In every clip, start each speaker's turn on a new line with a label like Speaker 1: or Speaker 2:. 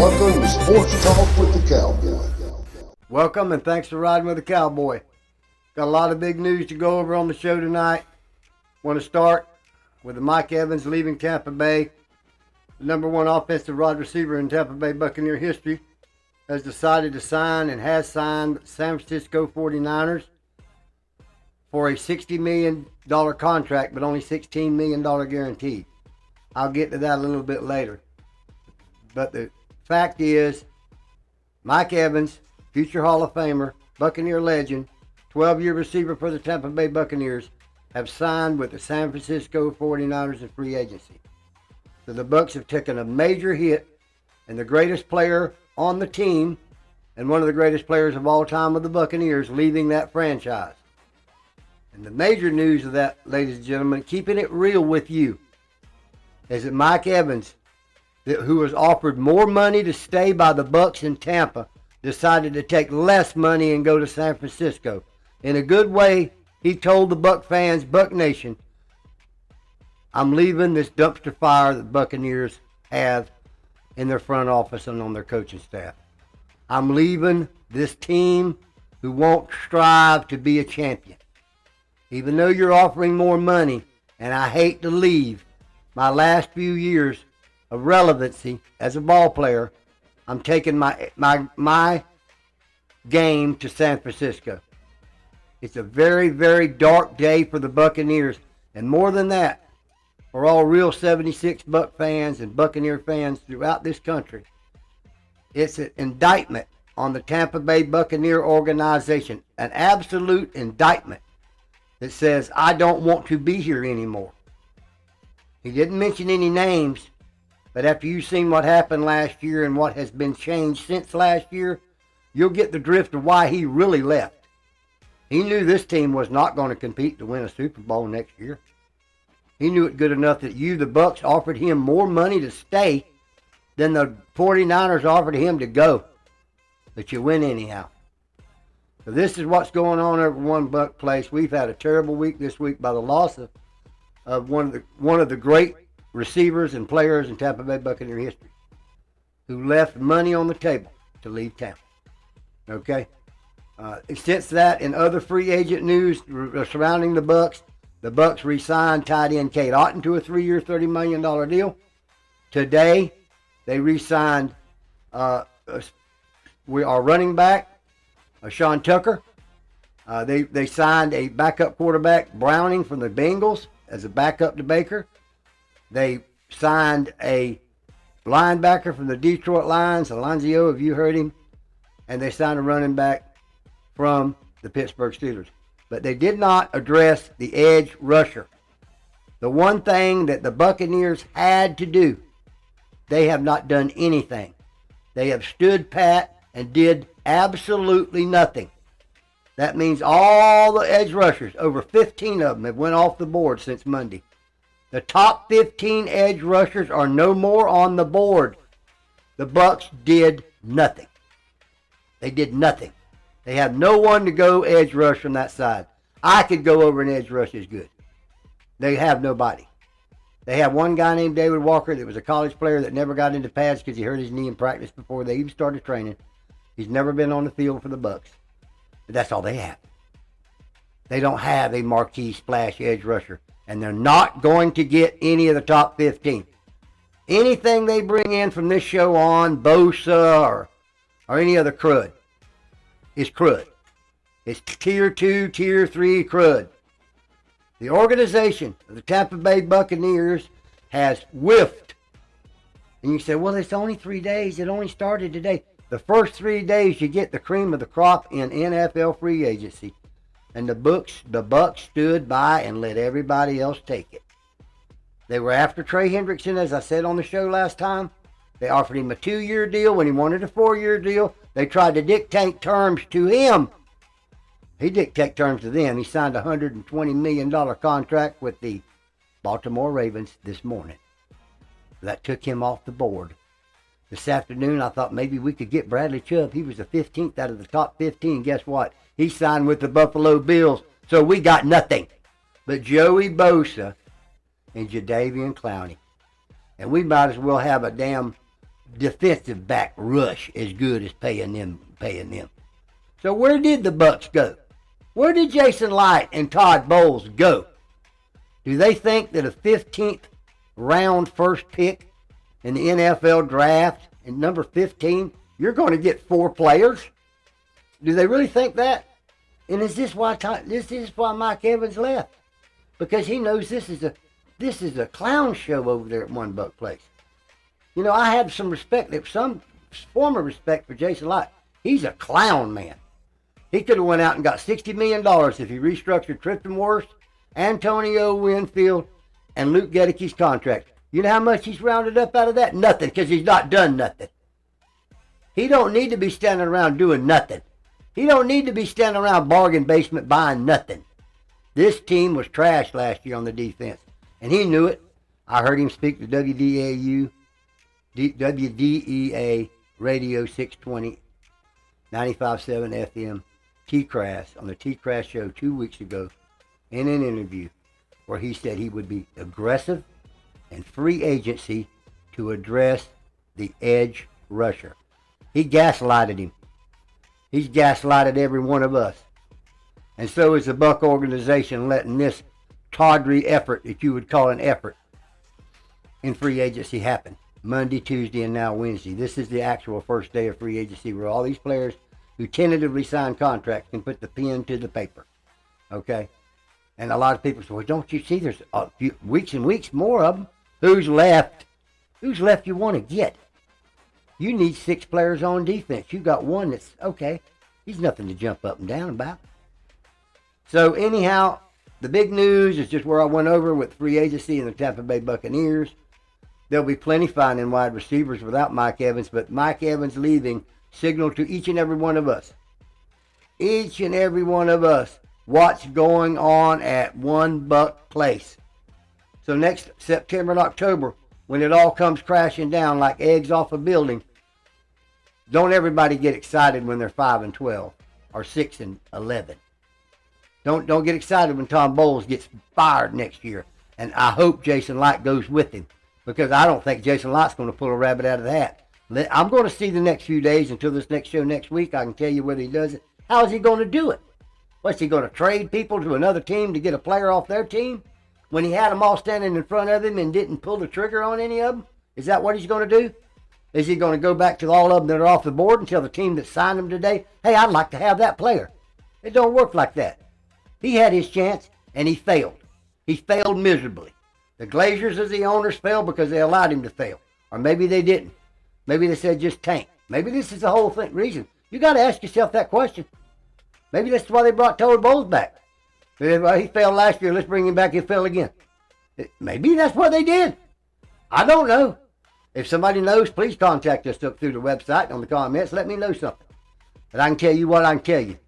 Speaker 1: Welcome to Sports Talk with the Cowboy.
Speaker 2: Welcome and thanks for riding with the Cowboy. Got a lot of big news to go over on the show tonight. Want to start with the Mike Evans leaving Tampa Bay. The number one offensive wide receiver in Tampa Bay Buccaneer history has decided to sign and has signed San Francisco 49ers for a $60 million contract, but only $16 million guaranteed. I'll get to that a little bit later. But the fact is, Mike Evans, future Hall of Famer, Buccaneer legend, 12-year receiver for the Tampa Bay Buccaneers, have signed with the San Francisco 49ers in free agency. So the Bucs have taken a major hit, and the greatest player on the team and one of the greatest players of all time with the Buccaneers leaving that franchise. And the major news of that, ladies and gentlemen, keeping it real with you, is that Mike Evans, who was offered more money to stay by the Bucs in Tampa, decided to take less money and go to San Francisco. In a good way, he told the Buc fans, Buc Nation, I'm leaving this dumpster fire that Buccaneers have in their front office and on their coaching staff. I'm leaving this team who won't strive to be a champion. Even though you're offering more money, and I hate to leave my last few years of relevancy as a ball player, I'm taking my game to San Francisco. It's a very, very dark day for the Buccaneers. And more than that, for all real 76 Buc fans and Buccaneer fans throughout this country, it's an indictment on the Tampa Bay Buccaneer organization. An absolute indictment that says, I don't want to be here anymore. He didn't mention any names, but after you've seen what happened last year and what has been changed since last year, you'll get the drift of why he really left. He knew this team was not going to compete to win a Super Bowl next year. He knew it good enough that the Bucs, offered him more money to stay than the 49ers offered him to go. But you win anyhow. So this is what's going on over one Buc place. We've had a terrible week this week by the loss of one of the great receivers and players in Tampa Bay Buccaneer history, who left money on the table to leave town. Okay? Since that, in other free agent news surrounding the Bucs re-signed tight end Kate Otten to a 3-year, $30 million deal. Today, they re-signed our running back, Sean Tucker. They signed a backup quarterback, Browning, from the Bengals as a backup to Baker. They signed a linebacker from the Detroit Lions, Alonzo, have you heard him? And they signed a running back from the Pittsburgh Steelers. But they did not address the edge rusher. The one thing that the Buccaneers had to do, they have not done anything. They have stood pat and did absolutely nothing. That means all the edge rushers, over 15 of them, have went off the board since Monday. The top 15 edge rushers are no more on the board. The Bucs did nothing. They did nothing. They have no one to go edge rush from that side. I could go over an edge rush as good. They have nobody. They have one guy named David Walker that was a college player that never got into pads because he hurt his knee in practice before they even started training. He's never been on the field for the Bucs. But that's all they have. They don't have a marquee splash edge rusher. And they're not going to get any of the top 15. Anything they bring in from this show on, Bosa or any other crud, is crud. It's tier 2, tier 3 crud. The organization of the Tampa Bay Buccaneers has whiffed. And you say, well, it's only 3 days. It only started today. The first 3 days you get the cream of the crop in NFL free agency. And the Bucs stood by and let everybody else take it. They were after Trey Hendrickson, as I said on the show last time. They offered him a 2-year deal when he wanted a 4-year deal. They tried to dictate terms to him. He dictated terms to them. He signed a $120 million contract with the Baltimore Ravens this morning. That took him off the board. This afternoon, I thought maybe we could get Bradley Chubb. He was the 15th out of the top 15. Guess what? He signed with the Buffalo Bills. So we got nothing but Joey Bosa and Jadeveon Clowney. And we might as well have a damn defensive back rush as good as paying them. So where did the Bucks go? Where did Jason Light and Todd Bowles go? Do they think that a 15th round first pick in the NFL draft, and number 15, you're going to get 4 players? Do they really think that? And is this why Mike Evans left? Because he knows this is a clown show over there at One Buck Place. You know, I had some former respect for Jason Light. He's a clown man. He could have went out and got $60 million if he restructured Tristan Wirfs, Antonio Winfield, and Luke Gedicke's contract. You know how much he's rounded up out of that? Nothing, because he's not done nothing. He don't need to be standing around doing nothing. He don't need to be standing around bargain basement buying nothing. This team was trash last year on the defense, and he knew it. I heard him speak to WDEA Radio 620, 95.7 FM, T-Crass, on the T-Crass show 2 weeks ago, in an interview where he said he would be aggressive and free agency to address the edge rusher. He gaslighted him. He's gaslighted every one of us. And so is the Buck organization letting this tawdry effort, that you would call an effort, in free agency happen. Monday, Tuesday, and now Wednesday. This is the actual first day of free agency where all these players who tentatively signed contracts can put the pen to the paper. Okay? And a lot of people say, well, don't you see there's a few weeks and weeks more of them? Who's left? Who's left you want to get? You need 6 players on defense. You got one that's, okay, he's nothing to jump up and down about. So anyhow, the big news is just where I went over with free agency and the Tampa Bay Buccaneers. There'll be plenty finding wide receivers without Mike Evans, but Mike Evans leaving signaled to each and every one of us, what's going on at One Buck Place. So next September and October, when it all comes crashing down like eggs off a building, don't everybody get excited when they're 5-12 or 6-11. Don't get excited when Tom Bowles gets fired next year. And I hope Jason Light goes with him, because I don't think Jason Light's going to pull a rabbit out of the hat. I'm going to see the next few days until this next show next week. I can tell you whether he does it. How is he going to do it? What's he going to trade people to another team to get a player off their team when he had them all standing in front of him and didn't pull the trigger on any of them? Is that what he's going to do? Is he going to go back to all of them that are off the board and tell the team that signed him today, hey, I'd like to have that player? It don't work like that. He had his chance, and he failed. He failed miserably. The Glazers as the owners failed because they allowed him to fail. Or maybe they didn't. Maybe they said just tank. Maybe this is the whole reason. You got to ask yourself that question. Maybe that's why they brought Todd Bowles back. Well, he failed last year. Let's bring him back. He'll fail again. Maybe that's what they did. I don't know. If somebody knows, please contact us up through the website on the comments. Let me know something. But I can tell you what I can tell you.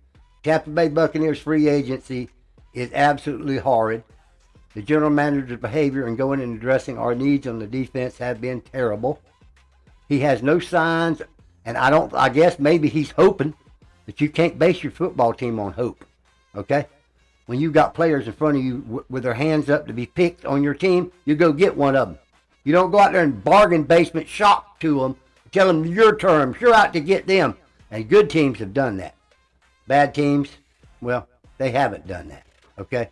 Speaker 2: Tampa Bay Buccaneers free agency is absolutely horrid. The general manager's behavior in going and addressing our needs on the defense have been terrible. He has no signs, and I guess maybe he's hoping that you can't base your football team on hope. Okay? When you got players in front of you with their hands up to be picked on your team, you go get one of them. You don't go out there and bargain basement shop to them, tell them your terms, you're out to get them. And good teams have done that. Bad teams, well, they haven't done that. Okay?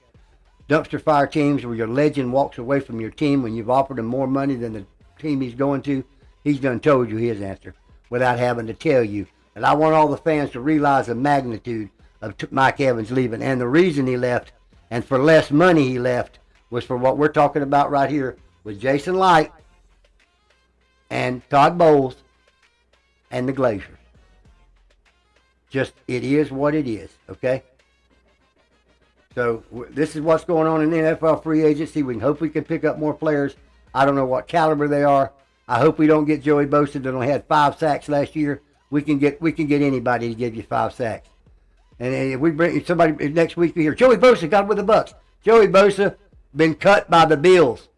Speaker 2: Dumpster fire teams where your legend walks away from your team when you've offered him more money than the team he's going to, he's done told you his answer without having to tell you. And I want all the fans to realize the magnitude of Mike Evans leaving. And the reason he left, and for less money he left, was for what we're talking about right here with Jason Light and Todd Bowles and the Glazers. Just, it is what it is, okay? So this is what's going on in the NFL free agency. We hope we can pick up more players. I don't know what caliber they are. I hope we don't get Joey Bosa that only had 5 sacks last year. We can get anybody to give you 5 sacks. And if we bring somebody next week, we hear Joey Bosa got with the Bucks. Joey Bosa been cut by the Bills.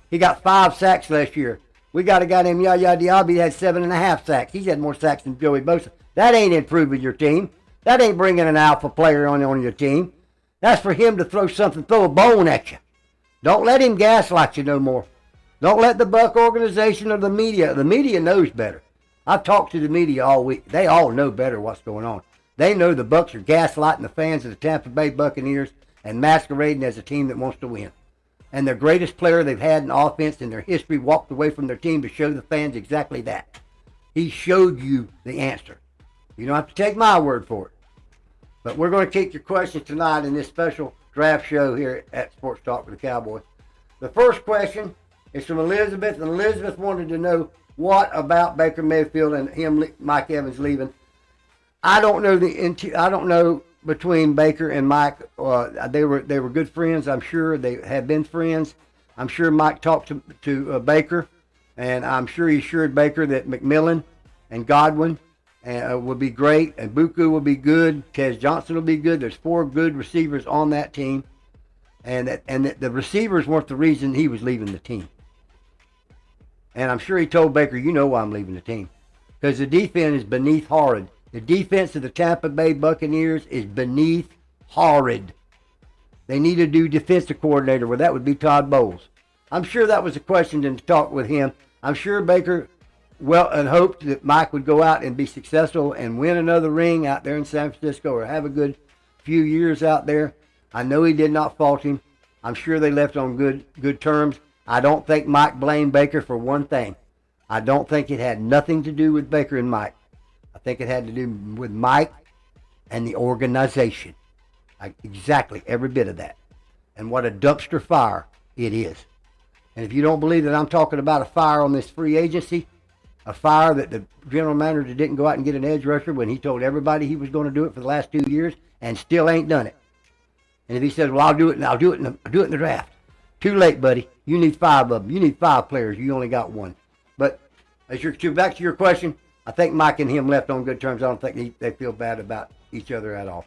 Speaker 2: He got 5 sacks last year. We got a guy named Yaya Diaby that had 7.5 sacks. He's had more sacks than Joey Bosa. That ain't improving your team. That ain't bringing an alpha player on your team. That's for him to throw a bone at you. Don't let him gaslight you no more. Don't let the Buck organization or the media. The media knows better. I've talked to the media all week. They all know better what's going on. They know the Bucks are gaslighting the fans of the Tampa Bay Buccaneers and masquerading as a team that wants to win. And their greatest player they've had in offense in their history walked away from their team to show the fans exactly that. He showed you the answer. You don't have to take my word for it. But we're going to kick your questions tonight in this special draft show here at Sports Talk with the Cowboy. The first question is from Elizabeth, and Elizabeth wanted to know what about Baker Mayfield and him, Mike Evans, leaving. I don't know between Baker and Mike. They were good friends. I'm sure they have been friends. I'm sure Mike talked to Baker, and I'm sure he assured Baker that McMillan and Godwin would be great, and Buku will be good. Tez Johnson will be good. There's 4 good receivers on that team, and that the receivers weren't the reason he was leaving the team. And I'm sure he told Baker, you know why I'm leaving the team. Because the defense is beneath horrid. The defense of the Tampa Bay Buccaneers is beneath horrid. They need a new defensive coordinator. Well, that would be Todd Bowles. I'm sure that was a question to talk with him. I'm sure Baker and hoped that Mike would go out and be successful and win another ring out there in San Francisco or have a good few years out there. I know he did not fault him. I'm sure they left on good terms. I don't think Mike blamed Baker for one thing. I don't think it had nothing to do with Baker and Mike. I think it had to do with Mike and the organization. Exactly every bit of that. And what a dumpster fire it is. And if you don't believe that I'm talking about a fire on this free agency, a fire that the general manager didn't go out and get an edge rusher when he told everybody he was going to do it for the last 2 years and still ain't done it. And if he says, well, I'll do it in the draft. Too late, buddy. You need 5 of them. You need 5 players. You only got 1. But back to your question, I think Mike and him left on good terms. I don't think they feel bad about each other at all.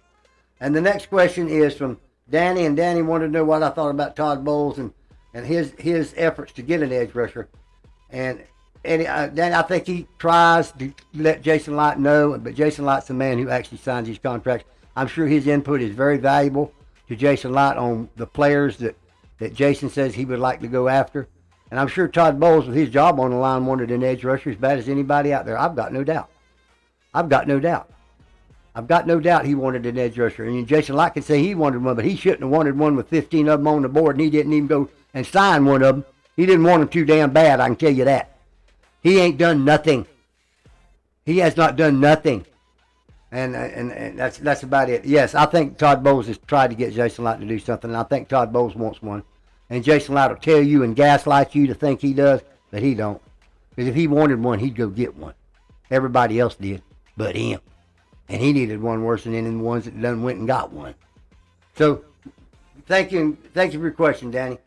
Speaker 2: And the next question is from Danny, and Danny wanted to know what I thought about Todd Bowles and his efforts to get an edge rusher. And Danny, I think he tries to let Jason Light know, but Jason Light's the man who actually signs these contracts. I'm sure his input is very valuable to Jason Light on the players that Jason says he would like to go after. And I'm sure Todd Bowles, with his job on the line, wanted an edge rusher as bad as anybody out there. I've got no doubt he wanted an edge rusher. And Jason Light can say he wanted one, but he shouldn't have wanted one with 15 of them on the board, and he didn't even go and sign one of them. He didn't want them too damn bad, I can tell you that. He ain't done nothing. He has not done nothing. And that's about it. Yes, I think Todd Bowles has tried to get Jason Light to do something, and I think Todd Bowles wants one. And Jason Light will tell you and gaslight you to think he does, but he don't. Because if he wanted one, he'd go get one. Everybody else did, but him. And he needed one worse than any of the ones that done went and got one. So, thank you for your question, Danny.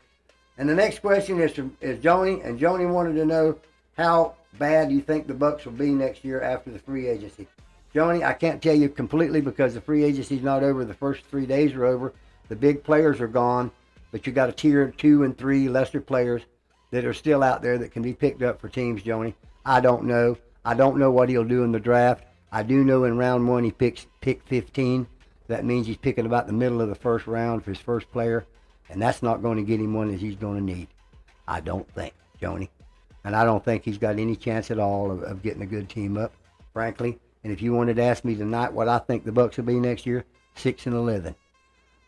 Speaker 2: And the next question is Joni, and Joni wanted to know how bad you think the Bucs will be next year after the free agency. Joni, I can't tell you completely because the free agency is not over. The first 3 days are over. The big players are gone, but you got a tier 2 and 3 lesser players that are still out there that can be picked up for teams, Joni. I don't know. I don't know what he'll do in the draft. I do know in round 1 he picked 15. That means he's picking about the middle of the first round for his first player, and that's not going to get him one that he's going to need. I don't think, Joni. And I don't think he's got any chance at all of getting a good team up, frankly. And if you wanted to ask me tonight what I think the Bucs will be next year, 6-11.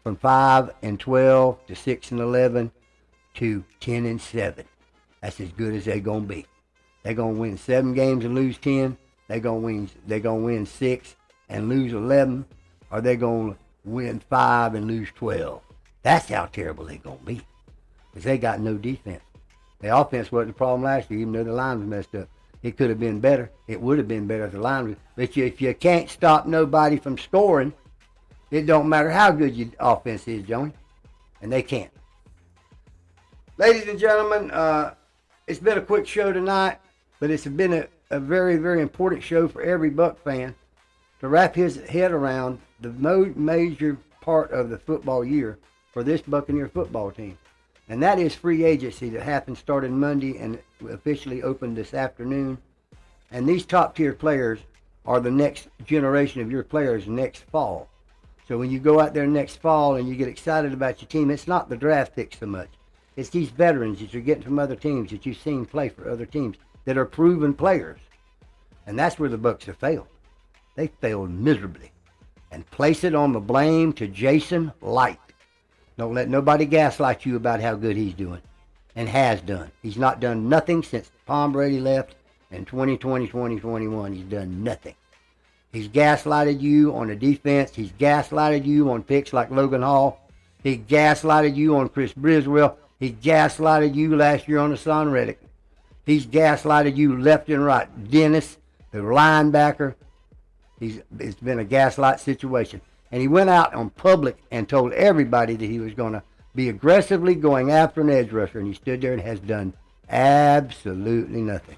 Speaker 2: From 5-12 to 6-11 to 10-7. That's as good as they're gonna be. They're gonna win 7 games and lose 10. They're gonna win 6 and lose 11, or they're gonna win 5 and lose 12. That's how terrible they're gonna be, because they got no defense. The offense wasn't the problem last year, even though the line was messed up. It could have been better. It would have been better if the line was. But if you can't stop nobody from scoring, it don't matter how good your offense is, Johnny. And they can't. Ladies and gentlemen, it's been a quick show tonight, but it's been a very, very important show for every Buck fan to wrap his head around the major part of the football year for this Buccaneer football team. And that is free agency that happened starting Monday and officially opened this afternoon. And these top-tier players are the next generation of your players next fall. So when you go out there next fall and you get excited about your team, it's not the draft pick so much. It's these veterans that you're getting from other teams that you've seen play for other teams that are proven players. And that's where the Bucks have failed. They failed miserably. And place it on the blame to Jason Light. Don't let nobody gaslight you about how good he's doing and has done. He's not done nothing since Tom Brady left in 2020, 2021. He's done nothing. He's gaslighted you on the defense. He's gaslighted you on picks like Logan Hall. He gaslighted you on Chris Briswell. He gaslighted you last year on Hassan Reddick. He's gaslighted you left and right. Dennis, the linebacker. It's been a gaslight situation. And he went out on public and told everybody that he was going to be aggressively going after an edge rusher. And he stood there and has done absolutely nothing.